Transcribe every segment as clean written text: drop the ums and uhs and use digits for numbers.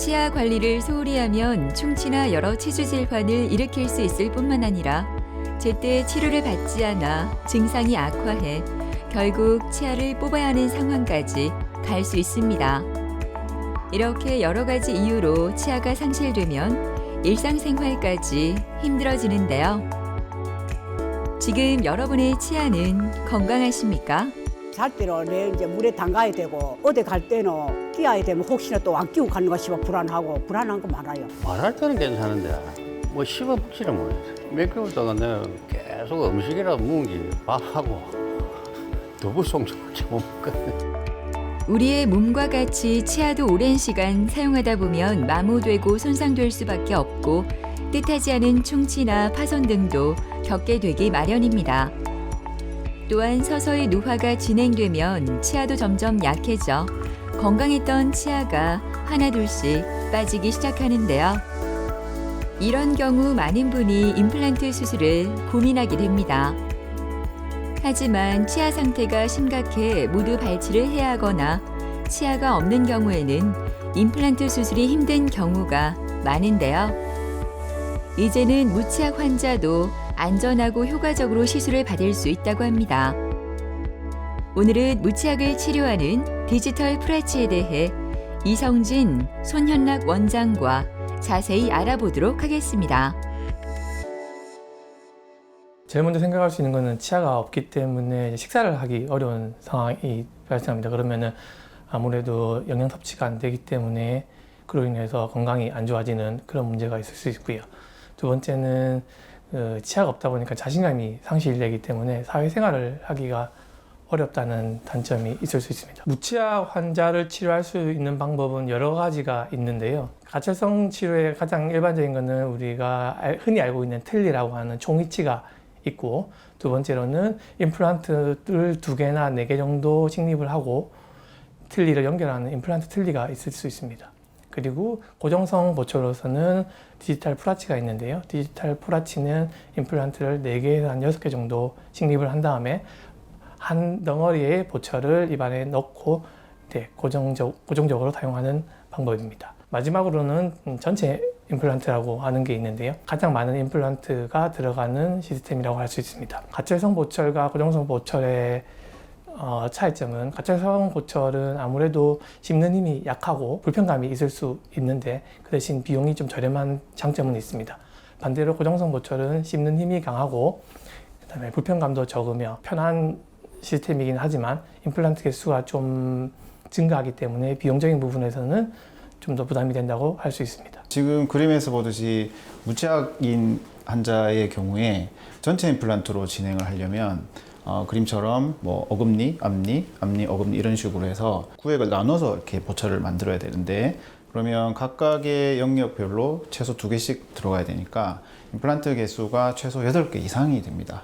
치아 관리를 소홀히 하면 충치나 여러 치주 질환을 일으킬 수 있을 뿐만 아니라 제때 치료를 받지 않아 증상이 악화해 결국 치아를 뽑아야 하는 상황까지 갈 수 있습니다. 이렇게 여러 가지 이유로 치아가 상실되면 일상생활까지 힘들어지는데요. 지금 여러분의 치아는 건강하십니까? 잘 때는 내 이제 물에 담가야 되고 어디 갈 때는 끼어야 되면 혹시나 또 안 끼고 가는 거 싶어 불안하고 불안한 거 많아요. 말할 때는 괜찮은데 뭐 씹어먹지를 못했어요. 몇 개월 동안 내가 계속 음식이라 묵은지 밥하고 두부송정밖에 못 먹거든요. 우리의 몸과 같이 치아도 오랜 시간 사용하다 보면 마모되고 손상될 수밖에 없고 뜻하지 않은 충치나 파손 등도 겪게 되기 마련입니다. 또한 서서히 노화가 진행되면 치아도 점점 약해져 건강했던 치아가 하나둘씩 빠지기 시작하는데요. 이런 경우 많은 분이 임플란트 수술을 고민하게 됩니다. 하지만 치아 상태가 심각해 모두 발치를 해야 하거나 치아가 없는 경우에는 임플란트 수술이 힘든 경우가 많은데요. 이제는 무치아 환자도 안전하고 효과적으로 시술을 받을 수 있다고 합니다. 오늘은 무치약을 치료하는 디지털 프라치에 대해 이성진 손현락 원장과 자세히 알아보도록 하겠습니다. 제일 먼저 생각할 수 있는 것은 치아가 없기 때문에 식사를 하기 어려운 상황이 발생합니다. 그러면은 아무래도 영양 섭취가 안 되기 때문에 그로 인해서 건강이 안 좋아지는 그런 문제가 있을 수 있고요. 두 번째는 치아가 없다 보니까 자신감이 상실되기 때문에 사회생활을 하기가 어렵다는 단점이 있을 수 있습니다. 무치아 환자를 치료할 수 있는 방법은 여러 가지가 있는데요. 가철성 치료의 가장 일반적인 것은 우리가 흔히 알고 있는 틀니라고 하는 종이치가 있고, 두 번째로는 임플란트를 2개나 4개 정도 식립을 하고 틀니를 연결하는 임플란트 틀니가 있을 수 있습니다. 그리고 고정성 보철로서는 디지털 프라치가 있는데요. 디지털 프라치는 임플란트를 4개에서 한 6개 정도 식립을 한 다음에 한 덩어리의 보철을 입안에 넣고 고정적으로 사용하는 방법입니다. 마지막으로는 전체 임플란트라고 하는 게 있는데요. 가장 많은 임플란트가 들어가는 시스템이라고 할 수 있습니다. 가철성 보철과 고정성 보철의 차이점은, 가철성 보철은 아무래도 씹는 힘이 약하고 불편감이 있을 수 있는데 그 대신 비용이 좀 저렴한 장점은 있습니다. 반대로 고정성 보철은 씹는 힘이 강하고 그다음에 불편감도 적으며 편한 시스템이긴 하지만 임플란트 개수가 좀 증가하기 때문에 비용적인 부분에서는 좀 더 부담이 된다고 할 수 있습니다. 지금 그림에서 보듯이 무치약인 환자의 경우에 전체 임플란트로 진행을 하려면 그림처럼 뭐 어금니, 앞니, 어금니 이런 식으로 해서 구획을 나눠서 이렇게 보철을 만들어야 되는데, 그러면 각각의 영역별로 최소 2개씩 들어가야 되니까 임플란트 개수가 최소 8개 이상이 됩니다.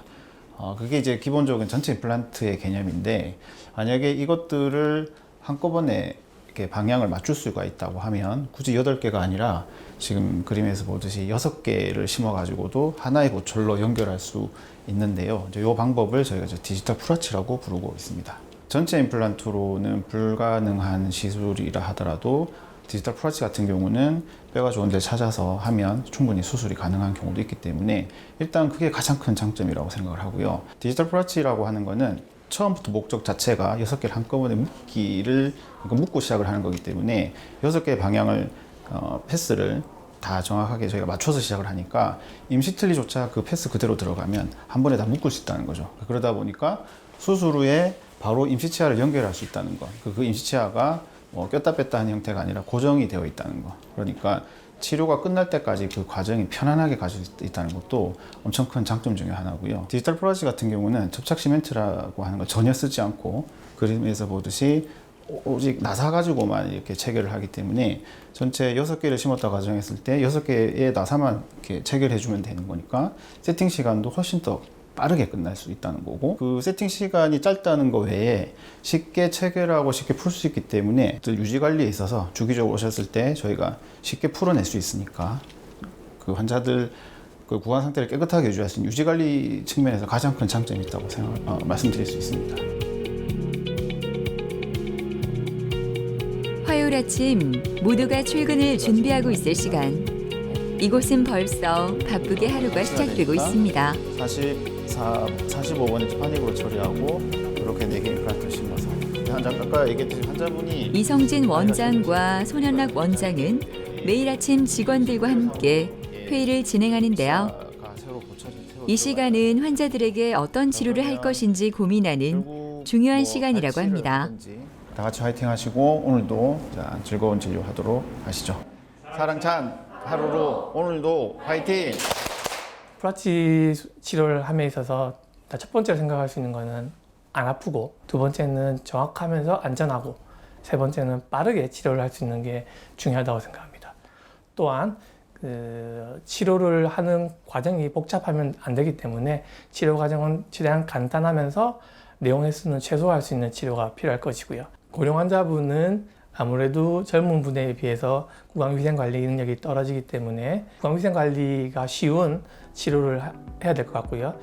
그게 이제 기본적인 전체 임플란트의 개념인데, 만약에 이것들을 한꺼번에 이렇게 방향을 맞출 수가 있다고 하면 굳이 8개가 아니라 지금 그림에서 보듯이 6개를 심어가지고도 하나의 보철로 연결할 수 있는데요. 이 방법을 저희가 디지털 프라치라고 부르고 있습니다. 전체 임플란트로는 불가능한 시술이라 하더라도 디지털 프라치 같은 경우는 뼈가 좋은 데를 찾아서 하면 충분히 수술이 가능한 경우도 있기 때문에 일단 그게 가장 큰 장점이라고 생각을 하고요. 디지털 프라치라고 하는 거는 처음부터 목적 자체가 6개를 한꺼번에 묶고 시작을 하는 거기 때문에 6개의 방향을 패스를 다 정확하게 저희가 맞춰서 시작을 하니까 임시 틀니조차 그 패스 그대로 들어가면 한 번에 다 묶을 수 있다는 거죠. 그러다 보니까 수술 후에 바로 임시치아를 연결할 수 있다는 거. 그 임시치아가 뭐 꼈다 뺐다 하는 형태가 아니라 고정이 되어 있다는 거. 그러니까 치료가 끝날 때까지 그 과정이 편안하게 갈 수 있다는 것도 엄청 큰 장점 중에 하나고요. 디지털 프라치 같은 경우는 접착 시멘트라고 하는 걸 전혀 쓰지 않고 그림에서 보듯이 오직 나사 가지고만 이렇게 체결을 하기 때문에 전체 6개를 심었다 가정했을 때 6개의 나사만 이렇게 체결해 주면 되는 거니까 세팅 시간도 훨씬 더 빠르게 끝날 수 있다는 거고, 그 세팅 시간이 짧다는 거 외에 쉽게 체결하고 쉽게 풀 수 있기 때문에 유지 관리에 있어서 주기적으로 오셨을 때 저희가 쉽게 풀어낼 수 있으니까 그 환자들 그 구강 상태를 깨끗하게 유지할 수 있는 유지 관리 측면에서 가장 큰 장점이 있다고 말씀드릴 수 있습니다. 토요일 아침 모두가 출근을 준비하고 있을 시간. 이곳은 벌써 바쁘게 하루가 시작되고 있습니다. 45번째 파닉으로 처리하고 이렇게 4개 임플란트 심어서 아까 얘기했듯이 환자분이 이성진 원장과 손현락 원장은 매일 아침 직원들과 함께 회의를 진행하는데요. 이 시간은 환자들에게 어떤 치료를 할 것인지 고민하는 중요한 시간이라고 합니다. 다 같이 화이팅 하시고 오늘도 즐거운 진료하도록 하시죠. 사랑찬 하루로 오늘도 화이팅! 프라치 치료를 함에 있어서 첫 번째로 생각할 수 있는 거는 안 아프고, 두 번째는 정확하면서 안전하고, 세 번째는 빠르게 치료를 할 수 있는 게 중요하다고 생각합니다. 또한 치료를 하는 과정이 복잡하면 안 되기 때문에 치료 과정은 최대한 간단하면서 내용 횟수는 최소화할 수 있는 치료가 필요할 것이고요. 고령 환자분은 아무래도 젊은 분에 비해서 구강위생관리 능력이 떨어지기 때문에 구강위생관리가 쉬운 치료를 해야 될 것 같고요.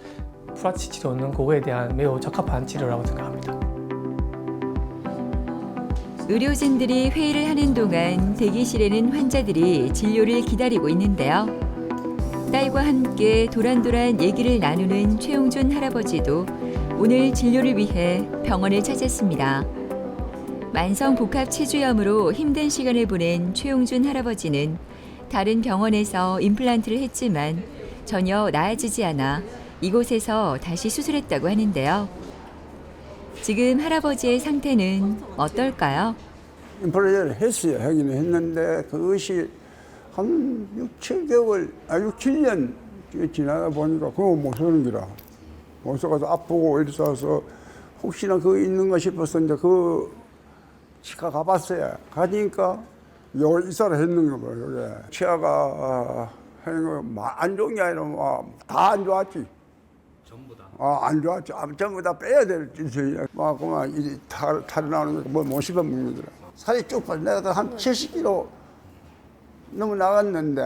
프라치 치료는 그거에 대한 매우 적합한 치료라고 생각합니다. 의료진들이 회의를 하는 동안 대기실에는 환자들이 진료를 기다리고 있는데요. 딸과 함께 도란도란 얘기를 나누는 최용준 할아버지도 오늘 진료를 위해 병원을 찾았습니다. 만성 복합 치주염으로 힘든 시간을 보낸 최용준 할아버지는 다른 병원에서 임플란트를 했지만 전혀 나아지지 않아 이곳에서 다시 수술했다고 하는데요. 지금 할아버지의 상태는 어떨까요? 임플란트를 했어요. 하기는 했는데 그것이 한 6, 7개월, 6, 7년 지나다 보니까 그거 못 쓰는 기라. 못 써가지고 아프고 이래서 혹시나 그거 있는가 싶어서 이제 그 치과 가봤어요. 가니까 요 이사를 했는 거 봐요. 요게. 치아가 안 좋은 게 아니라 다 안 좋았지. 전부 다? 안 좋았지. 전부 다 빼야 될 짓이야. 그만 탈이 나오는 거 못 씹어 먹는더라. 살이 쭉 빠져. 내가 한 70kg 넘어 나갔는데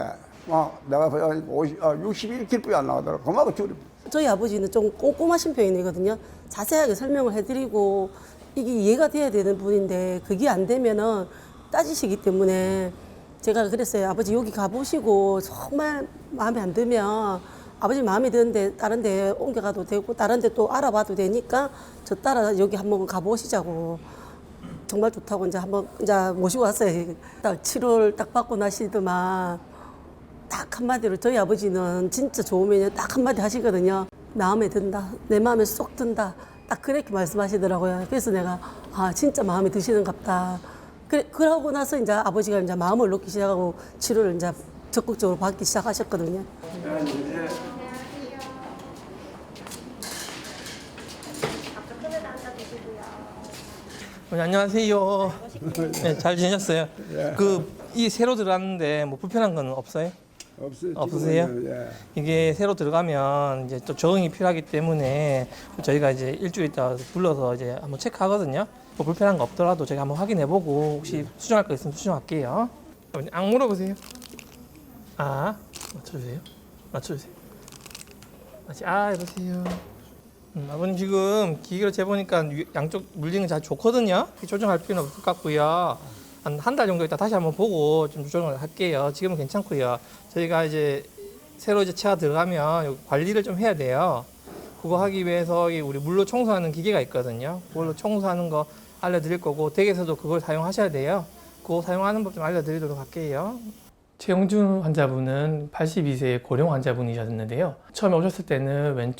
내가 61kg밖에 안 나가더라. 그만큼 줄이. 저희 아버지는 좀 꼼꼼하신 편이거든요. 자세하게 설명을 해드리고 이게 이해가 돼야 되는 분인데 그게 안 되면은 따지시기 때문에 제가 그랬어요. 아버지 여기 가보시고 정말 마음에 안 들면 아버지 마음에 드는데 다른 데 옮겨가도 되고 다른 데 또 알아봐도 되니까 저 따라 여기 한번 가보시자고. 정말 좋다고 이제 한번 모시고 왔어요. 딱 치료를 딱 받고 나시더만 딱 한마디로 저희 아버지는 진짜 좋으면 딱 한마디 하시거든요. 마음에 든다. 내 마음에 쏙 든다. 딱 그렇게 말씀하시더라고요. 그래서 내가 진짜 마음에 드시는갑다. 그러고 나서 이제 아버지가 이제 마음을 놓기 시작하고 치료를 이제 적극적으로 받기 시작하셨거든요. 안녕하세요. 네, 잘 지내셨어요? 이 새로 들어갔는데 뭐 불편한 건 없어요? 없으세요? 예. 이게 새로 들어가면 이제 또 적응이 필요하기 때문에 저희가 이제 일주일 있다 불러서 이제 한번 체크하거든요. 뭐 불편한 거 없더라도 저희가 한번 확인해보고 혹시 수정할 거 있으면 수정할게요. 악 물어보세요. 맞춰주세요. 맞춰주세요. 이러세요. 아버님 지금 기계로 재보니까 양쪽 물리는 잘 좋거든요. 조정할 필요는 없을 것 같고요. 한 달 정도 있다 다시 한번 보고 좀 조정을 할게요. 지금은 괜찮고요. 저희가 이제 새로 이제 치아 들어가면 관리를 좀 해야 돼요. 그거 하기 위해서 우리 물로 청소하는 기계가 있거든요. 그걸로 청소하는 거 알려드릴 거고 댁에서도 그걸 사용하셔야 돼요. 그거 사용하는 법 좀 알려드리도록 할게요. 최용준 환자분은 82세의 고령 환자분이셨는데요. 처음에 오셨을 때는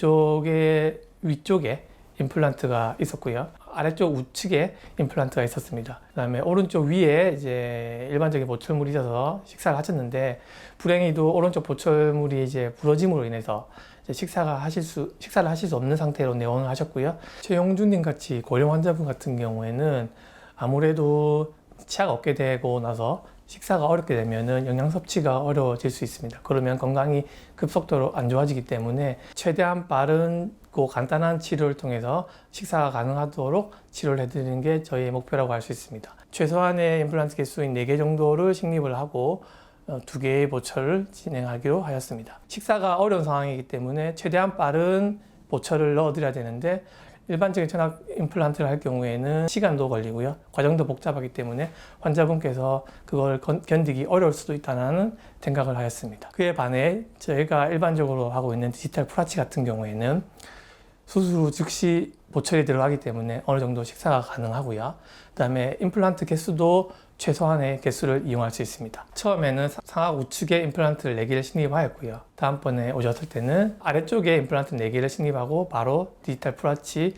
위쪽에 임플란트가 있었고요. 아래쪽 우측에 임플란트가 있었습니다. 그다음에 오른쪽 위에 이제 일반적인 보철물이 있어서 식사를 하셨는데 불행히도 오른쪽 보철물이 이제 부러짐으로 인해서 이제 식사를 하실 수 없는 상태로 내원을 하셨고요. 최용준님 같이 고령 환자분 같은 경우에는 아무래도 치아가 없게 되고 나서 식사가 어렵게 되면은 영양 섭취가 어려워질 수 있습니다. 그러면 건강이 급속도로 안 좋아지기 때문에 최대한 빠르고 간단한 치료를 통해서 식사가 가능하도록 치료를 해드리는 게 저희의 목표라고 할 수 있습니다. 최소한의 임플란트 개수인 4개 정도를 식립을 하고 2개의 보철을 진행하기로 하였습니다. 식사가 어려운 상황이기 때문에 최대한 빠른 보철을 넣어드려야 되는데 일반적인 청각 임플란트를 할 경우에는 시간도 걸리고요. 과정도 복잡하기 때문에 환자분께서 그걸 견디기 어려울 수도 있다는 생각을 하였습니다. 그에 반해 저희가 일반적으로 하고 있는 디지털 프라치 같은 경우에는 수술 후 즉시 보철이 들어가기 때문에 어느 정도 식사가 가능하고요. 그다음에 임플란트 개수도 최소한의 개수를 이용할 수 있습니다. 처음에는 상악 우측에 임플란트를 4개를 신입하였고요. 다음번에 오셨을 때는 아래쪽에 임플란트 4개를 신입하고 바로 디지털 프라치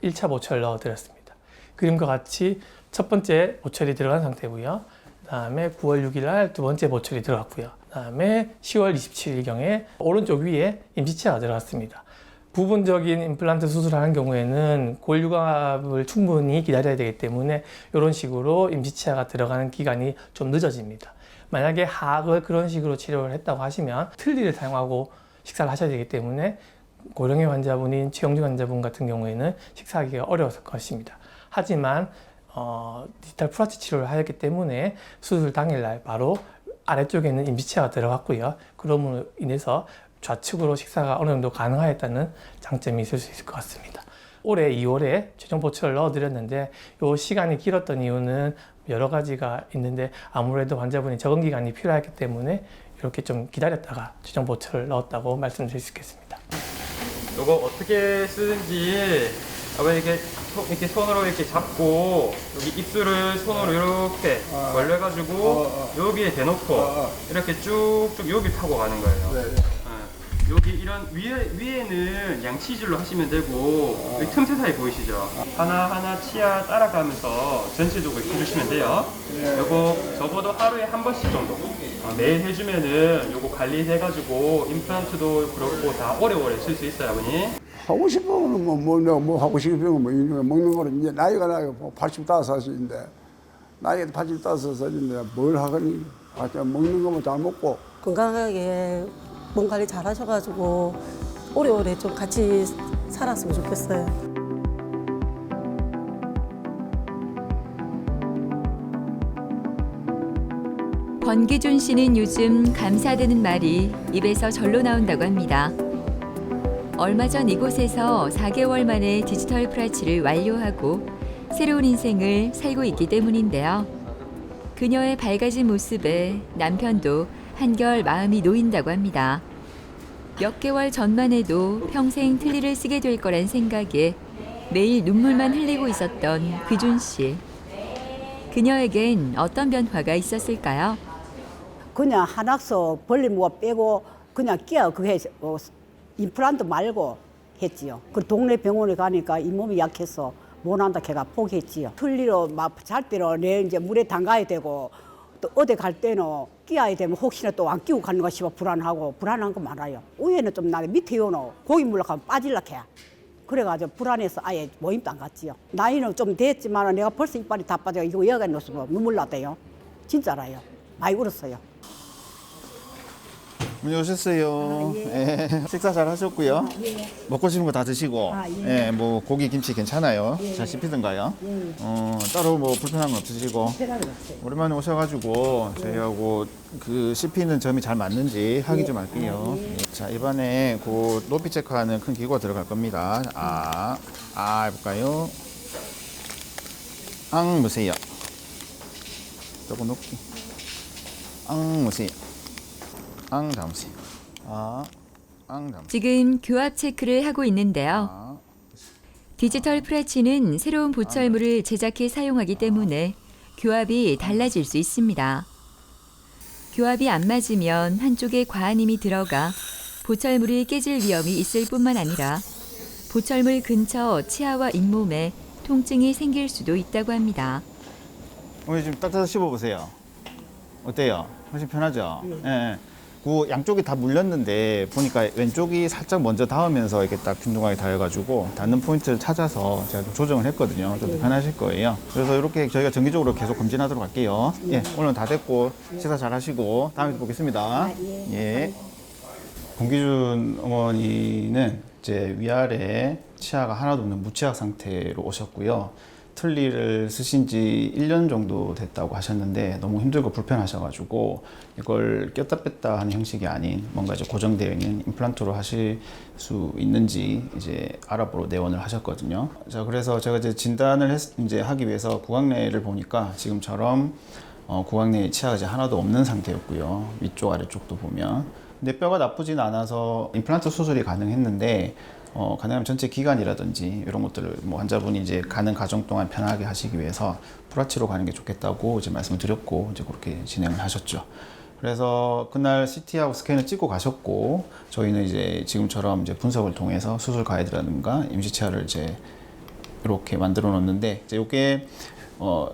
1차 보철을 넣어드렸습니다. 그림과 같이 첫 번째 보철이 들어간 상태고요. 그 다음에 9월 6일 날 두 번째 보철이 들어갔고요. 그 다음에 10월 27일경에 오른쪽 위에 임시치아가 들어갔습니다. 부분적인 임플란트 수술을 하는 경우에는 골유갑을 충분히 기다려야 되기 때문에 이런 식으로 임시치아가 들어가는 기간이 좀 늦어집니다. 만약에 하악을 그런 식으로 치료를 했다고 하시면 틀니를 사용하고 식사를 하셔야 되기 때문에 고령의 환자분인 최영준 환자분 같은 경우에는 식사하기가 어려웠을 것입니다. 하지만 디지털 프라치 치료를 하였기 때문에 수술 당일날 바로 아래쪽에는 임시치아가 들어갔고요. 그럼으로 인해서 좌측으로 식사가 어느 정도 가능하였다는 장점이 있을 수 있을 것 같습니다. 올해 2월에 최종 보철을 넣어드렸는데 이 시간이 길었던 이유는 여러 가지가 있는데 아무래도 환자분이 적응 기간이 필요했기 때문에 이렇게 좀 기다렸다가 최종 보철을 넣었다고 말씀드릴 수 있겠습니다. 이거 어떻게 쓰는지 이렇게 손으로 이렇게 잡고 여기 입술을 손으로 이렇게 벌려가지고 여기에 대놓고 이렇게 쭉쭉 여기 타고 가는 거예요. 여기 이런 위에는 양치질로 하시면 되고 여기 틈새 사이 보이시죠? 하나하나 치아 따라가면서 전체적으로 해주시면 돼요. 요거 적어도 하루에 한 번씩 정도 매일 해주면은 요거 관리해가지고 임플란트도 그렇고 다 오래오래 쓸 수 있어요, 아버님. 하고 싶은 거는 내가 뭐 하고 싶은 거 뭐 먹는 거는 이제 나이가 85살인데 나이가 85살인데 뭘 하겠니? 먹는 거면 다 먹고. 건강하게 몸 관리 잘 하셔가지고 오래오래 좀 같이 살았으면 좋겠어요. 권기준 씨는 요즘 감사되는 말이 입에서 절로 나온다고 합니다. 얼마 전 이곳에서 4개월 만에 디지털 프라치를 완료하고 새로운 인생을 살고 있기 때문인데요. 그녀의 밝아진 모습에 남편도 한결 마음이 놓인다고 합니다. 몇 개월 전만 해도 평생 틀니를 쓰게 될 거란 생각에 매일 눈물만 흘리고 있었던 귀준 씨. 그녀에겐 어떤 변화가 있었을까요? 그냥 한학서 벌리무가 빼고 그냥 끼어 그게 임플란트 말고 했지요. 그 동네 병원에 가니까 이 몸이 약해서 못 한다 걔가 포기했지요. 틀니로 막 잘 때로 내 이제 물에 담가야 되고 또 어디 갈 때는 끼어야 되면 혹시나 또 안 끼고 가는 거 싶어 불안한 거 많아요. 위에는 좀 나게 밑에 요는 고기 물러가면 빠질라 해. 그래가지고 불안해서 아예 모임도 안 갔지요. 나이는 좀 됐지만 내가 벌써 이빨이 다 빠져 이거 여기 놓으면 눈물 나대요. 진짜라요. 많이 울었어요. 어머니 오셨어요. 예. 식사 잘 하셨고요. 먹고 싶은 거 다 드시고. 예. 뭐 고기, 김치 괜찮아요. 잘 씹히던가요? 따로 뭐 불편한 건 없으시고. 오랜만에 오셔가지고 저희하고 그 씹히는 점이 잘 맞는지 확인 좀 할게요. 자, 이번에 그 높이 체크하는 큰 기구가 들어갈 겁니다. 해볼까요? 보세요. 조금 높이. 보세요. 잠시. 지금 교합 체크를 하고 있는데요. 디지털 프라치는 새로운 보철물을 제작해 사용하기 때문에 교합이 달라질 수 있습니다. 교합이 안 맞으면 한쪽에 과한 힘이 들어가 보철물이 깨질 위험이 있을 뿐만 아니라 보철물 근처 치아와 잇몸에 통증이 생길 수도 있다고 합니다. 오늘 좀 따뜻하게 씹어보세요. 어때요? 훨씬 편하죠? 예. 그 양쪽이 다 물렸는데 보니까 왼쪽이 살짝 먼저 닿으면서 이렇게 딱 균등하게 닿아가지고 닿는 포인트를 찾아서 제가 좀 조정을 했거든요. 좀 더 편하실 거예요. 그래서 이렇게 저희가 정기적으로 계속 검진하도록 할게요. 예, 오늘은 다 됐고 식사 잘 하시고 다음에 또 보겠습니다. 예. 권기준 어머니는 이제 위아래 치아가 하나도 없는 무치아 상태로 오셨고요. 틀니를 쓰신 지 1년 정도 됐다고 하셨는데 너무 힘들고 불편하셔가지고 이걸 꼈다 뺐다 하는 형식이 아닌 뭔가 이제 고정되어 있는 임플란트로 하실 수 있는지 이제 알아보러 내원을 하셨거든요. 자, 그래서 제가 이제 진단을 이제 하기 위해서 구강내를 보니까 지금처럼 구강내에 치아가 이제 하나도 없는 상태였고요. 위쪽 아래쪽도 보면. 근데 뼈가 나쁘진 않아서 임플란트 수술이 가능했는데 가능하면 전체 기관이라든지 이런 것들을 뭐 환자분이 이제 가는 과정 동안 편하게 하시기 위해서 프라치로 가는 게 좋겠다고 이제 말씀을 드렸고 이제 그렇게 진행을 하셨죠. 그래서 그날 CT하고 스캔을 찍고 가셨고 저희는 이제 지금처럼 이제 분석을 통해서 수술 가이드라든가 임시치아를 이제 이렇게 만들어 놓는데 이제 이게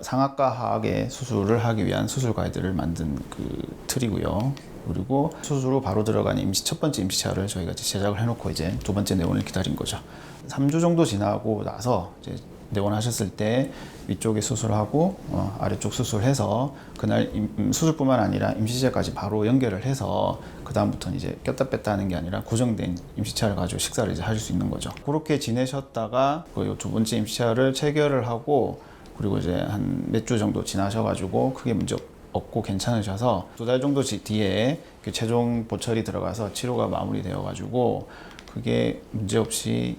상악과 하악의 수술을 하기 위한 수술 가이드를 만든 그 틀이고요. 그리고 수술 후 바로 들어가는 첫 번째 임시치아를 저희가 이제 제작을 해놓고 이제 두 번째 내원을 기다린 거죠. 3주 정도 지나고 나서 이제 내원하셨을 때 위쪽에 수술하고 아래쪽 수술해서 그날 수술뿐만 아니라 임시치아까지 바로 연결을 해서 그 다음부터는 이제 꼈다 뺐다 하는 게 아니라 고정된 임시치아를 가지고 식사를 이제 하실 수 있는 거죠. 그렇게 지내셨다가 그 두 번째 임시치아를 체결을 하고 그리고 이제 한 몇 주 정도 지나셔가지고 크게 문제 없고 괜찮으셔서 2달 정도 뒤에 최종 보철이 들어가서 치료가 마무리되어가지고 그게 문제 없이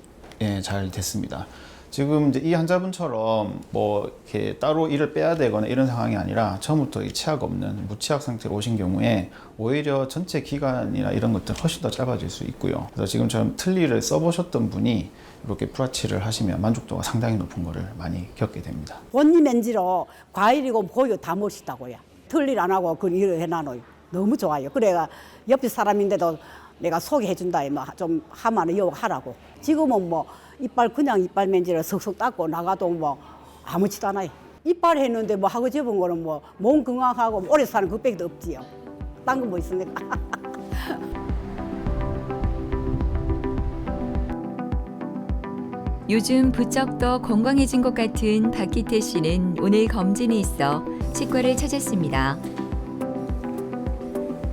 잘 됐습니다. 지금 이제 이 환자분처럼 뭐 이렇게 따로 이를 빼야 되거나 이런 상황이 아니라 처음부터 이 치아가 없는 무치약 상태로 오신 경우에 오히려 전체 기간이나 이런 것들 훨씬 더 짧아질 수 있고요. 그래서 지금처럼 틀니를 써보셨던 분이 이렇게 프라치를 하시면 만족도가 상당히 높은 거를 많이 겪게 됩니다. 본인 멘지로 과일이고 고유 다 멋있다고요. 틀일 안 하고 그 일을 해놔놓요. 너무 좋아요. 그래가 옆에 사람인데도 내가 소개해준다 좀 하면 이거 하라고. 지금은 뭐 이빨 그냥 이빨 멘지를 석석 닦고 나가도 뭐 아무렇지도 않아요. 이빨 했는데 뭐 하고 접은 거는 뭐 몸 건강하고 오래 사는 그밖에 없지요. 딴 거 뭐 있습니까? 요즘 부쩍 더 건강해진 것 같은 박기태 씨는 오늘 검진이 있어 치과를 찾았습니다.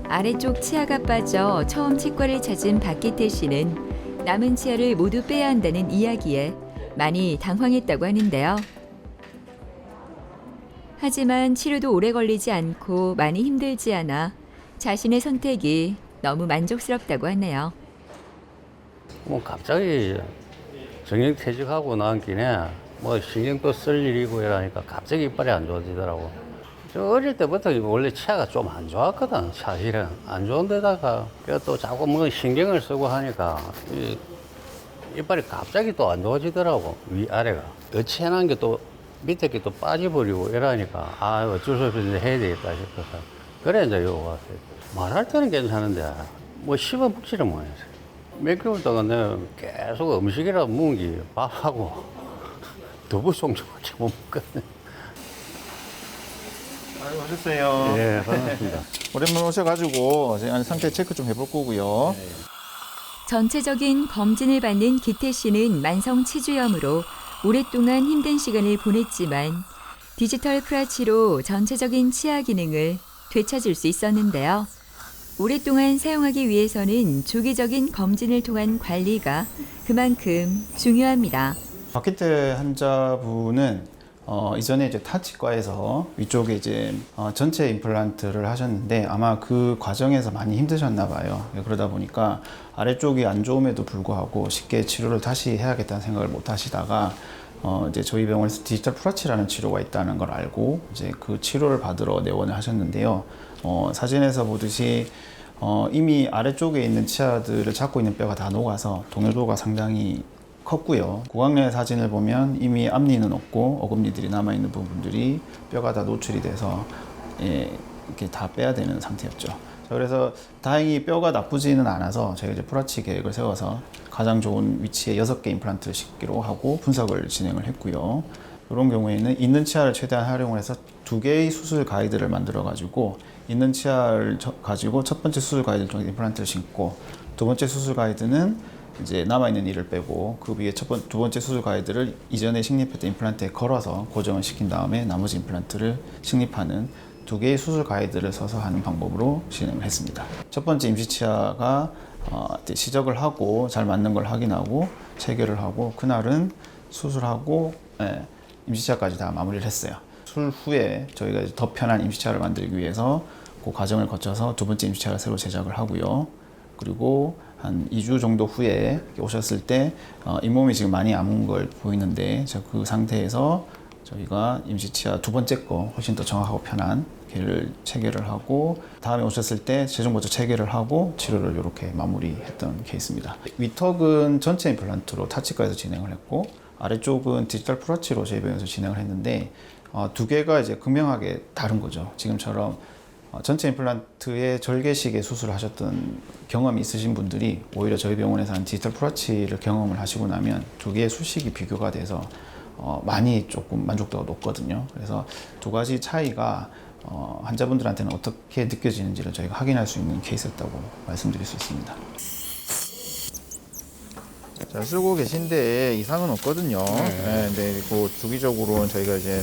아래쪽 치아가 빠져 처음 치과를 찾은 박기태 씨는 남은 치아를 모두 빼야 한다는 이야기에 많이 당황했다고 하는데요. 하지만 치료도 오래 걸리지 않고 많이 힘들지 않아 자신의 선택이 너무 만족스럽다고 하네요. 뭐 갑자기 정년퇴직하고 난 김에 뭐 신경도 쓸 일이고 이러니까 갑자기 이빨이 안 좋아지더라고. 저 어릴 때부터 원래 치아가 좀 안 좋았거든. 사실은 안 좋은 데다가 또 자꾸 뭐 신경을 쓰고 하니까 이빨이 갑자기 또 안 좋아지더라고. 위아래가 어치해난 게 또 밑에 게 또 빠져버리고 이러니까 아 어쩔 수 없이 이제 해야 되겠다 싶어서 그래 이제 여기 왔어요. 말할 때는 괜찮은데 뭐 씹어먹지를 못했어요. 몇 개월 동안 내가 계속 음식이라 먹은 게 밥하고 두부 송정밖에 못 먹거든. 아유, 오셨어요. 예, 반갑습니다. 오랜만에 오셔가지고 제가 상태 체크 좀 해볼 거고요. 전체적인 검진을 받는 기태 씨는 만성 치주염으로 오랫동안 힘든 시간을 보냈지만 디지털 프라치로 전체적인 치아 기능을 되찾을 수 있었는데요. 오랫동안 사용하기 위해서는 주기적인 검진을 통한 관리가 그만큼 중요합니다. 박기태 환자분은 이전에 이제 타치과에서 위쪽에 이제 전체 임플란트를 하셨는데 아마 그 과정에서 많이 힘드셨나 봐요. 그러다 보니까 아래쪽이 안 좋음에도 불구하고 쉽게 치료를 다시 해야겠다는 생각을 못 하시다가 이제 저희 병원에서 디지털 프라치라는 치료가 있다는 걸 알고 이제 그 치료를 받으러 내원을 하셨는데요. 사진에서 보듯이 이미 아래쪽에 있는 치아들을 잡고 있는 뼈가 다 녹아서 동요도가 상당히 컸고요. 구강내 사진을 보면 이미 앞니는 없고 어금니들이 남아있는 부분들이 뼈가 다 노출이 돼서 이렇게 다 빼야 되는 상태였죠. 그래서 다행히 뼈가 나쁘지는 않아서 저희가 이제 프라치 계획을 세워서 가장 좋은 위치에 6개 임플란트를 싣기로 하고 분석을 진행을 했고요. 이런 경우에는 있는 치아를 최대한 활용을 해서 2개의 수술 가이드를 만들어 가지고 있는 치아를 가지고 첫 번째 수술 가이드를 통해 임플란트를 심고 두 번째 수술 가이드는 이제 남아있는 이를 빼고 그 위에 두 번째 수술 가이드를 이전에 식립했던 임플란트에 걸어서 고정을 시킨 다음에 나머지 임플란트를 식립하는 2개의 수술 가이드를 서서 하는 방법으로 진행을 했습니다. 첫 번째 임시치아가 시적을 하고 잘 맞는 걸 확인하고 체결을 하고 그날은 수술하고 임시치아까지 다 마무리를 했어요. 술 후에 저희가 이제 더 편한 임시치아를 만들기 위해서 그 과정을 거쳐서 두 번째 임시치아를 새로 제작을 하고요. 그리고 한 2주 정도 후에 오셨을 때 잇몸이 지금 많이 아문 걸 보이는데 그 상태에서 저희가 임시치아 두 번째 거 훨씬 더 정확하고 편한 개를 체결을 하고 다음에 오셨을 때 최종 보조 체결을 하고 치료를 이렇게 마무리했던 케이스입니다. 위턱은 전체 임플란트로 타치과에서 진행을 했고 아래쪽은 디지털 프라치로 저희 병원에서 진행을 했는데 두 개가 이제 극명하게 다른 거죠. 지금처럼 전체 임플란트에 절개식의 수술을 하셨던 경험이 있으신 분들이 오히려 저희 병원에서 한 디지털 프라치를 경험을 하시고 나면 두 개의 수식이 비교가 돼서 많이 조금 만족도가 높거든요. 그래서 두 가지 차이가 환자분들한테는 어떻게 느껴지는지를 저희가 확인할 수 있는 케이스였다고 말씀드릴 수 있습니다. 잘 쓰고 계신데 이상은 없거든요. 네, 근데 그 주기적으로 저희가 이제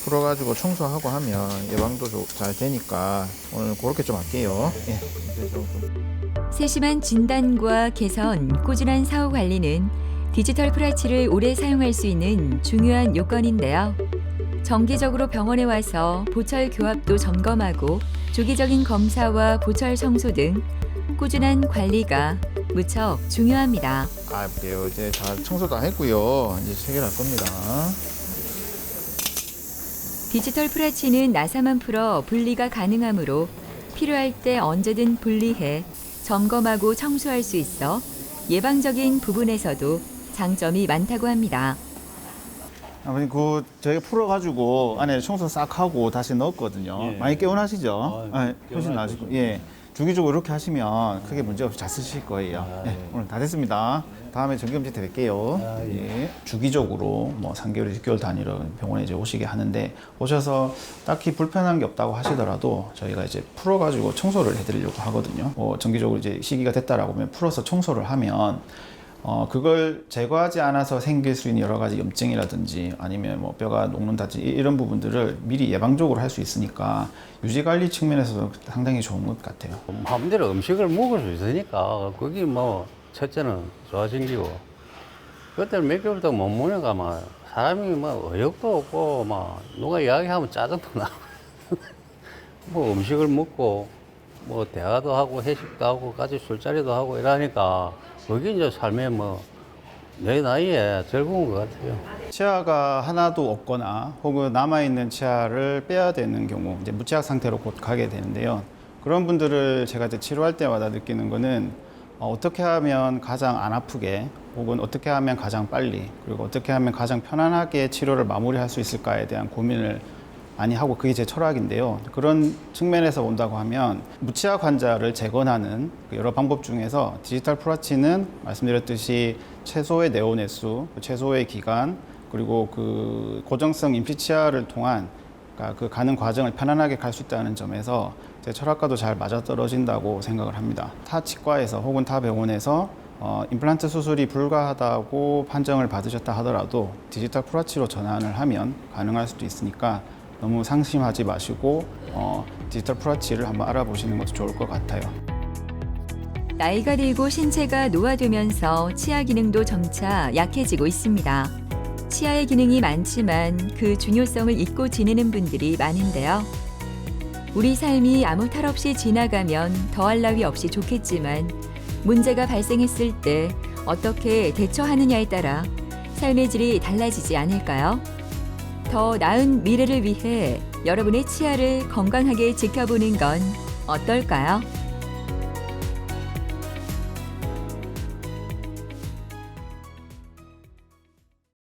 풀어가지고 청소하고 하면 예방도 잘 되니까 오늘 그렇게 좀 할게요. 예. 이제 조금. 세심한 진단과 개선, 꾸준한 사후 관리는 디지털 프라치를 오래 사용할 수 있는 중요한 요건인데요. 정기적으로 병원에 와서 보철 교합도 점검하고 주기적인 검사와 보철 청소 등 꾸준한 관리가 무척 중요합니다. 볼게요. 이제 다 청소 다 했고요. 이제 체결할 겁니다. 디지털 프라치는 나사만 풀어 분리가 가능하므로 필요할 때 언제든 분리해 점검하고 청소할 수 있어 예방적인 부분에서도 장점이 많다고 합니다. 아버님 저희가 풀어가지고 안에 청소 싹 하고 다시 넣었거든요. 예. 많이 개운하시죠? 아, 훨씬 나으시고. 예. 주기적으로 이렇게 하시면 크게 문제 없이 잘 쓰실 거예요. 예. 오늘 다 됐습니다. 다음에 정기검진 때 뵐게요. 예. 주기적으로 뭐 3개월, 6개월 단위로 병원에 이제 오시게 하는데 오셔서 딱히 불편한 게 없다고 하시더라도 저희가 이제 풀어가지고 청소를 해드리려고 하거든요. 정기적으로 이제 시기가 됐다라고 하면 풀어서 청소를 하면 그걸 제거하지 않아서 생길 수 있는 여러 가지 염증이라든지 아니면 뭐 뼈가 녹는다든지 이런 부분들을 미리 예방적으로 할 수 있으니까 유지관리 측면에서도 상당히 좋은 것 같아요. 마음대로 음식을 먹을 수 있으니까 그게 뭐 첫째는 좋아진 기고 그때는 몇 개월부터 몸무게가 막 사람이 막 의욕도 없고 막 누가 이야기하면 짜증도 나고 뭐 음식을 먹고 뭐 대화도 하고 회식도 하고 같이 술자리도 하고 이러니까 그게 이제 삶의 뭐 내 나이에 즐거운 것 같아요. 치아가 하나도 없거나 혹은 남아있는 치아를 빼야 되는 경우 이제 무치약 상태로 곧 가게 되는데요. 그런 분들을 제가 이제 치료할 때마다 느끼는 거는 어떻게 하면 가장 안 아프게 혹은 어떻게 하면 가장 빨리 그리고 어떻게 하면 가장 편안하게 치료를 마무리할 수 있을까에 대한 고민을 많이 하고 그게 제 철학인데요. 그런 측면에서 본다고 하면 무치약 환자를 재건하는 여러 방법 중에서 디지털 프라치는 말씀드렸듯이 최소의 네오넷수, 최소의 기간 그리고 그 고정성 임시치아를 통한 그러니까 그 가는 과정을 편안하게 갈 수 있다는 점에서 제 철학과도 잘 맞아떨어진다고 생각을 합니다. 타 치과에서 혹은 타 병원에서 임플란트 수술이 불가하다고 판정을 받으셨다 하더라도 디지털 프라치로 전환을 하면 가능할 수도 있으니까 너무 상심하지 마시고 디지털 프라치를 한번 알아보시는 것도 좋을 것 같아요. 나이가 들고 신체가 노화되면서 치아 기능도 점차 약해지고 있습니다. 치아의 기능이 많지만 그 중요성을 잊고 지내는 분들이 많은데요. 우리 삶이 아무 탈 없이 지나가면 더할 나위 없이 좋겠지만 문제가 발생했을 때 어떻게 대처하느냐에 따라 삶의 질이 달라지지 않을까요? 더 나은 미래를 위해 여러분의 치아를 건강하게 지켜보는 건 어떨까요?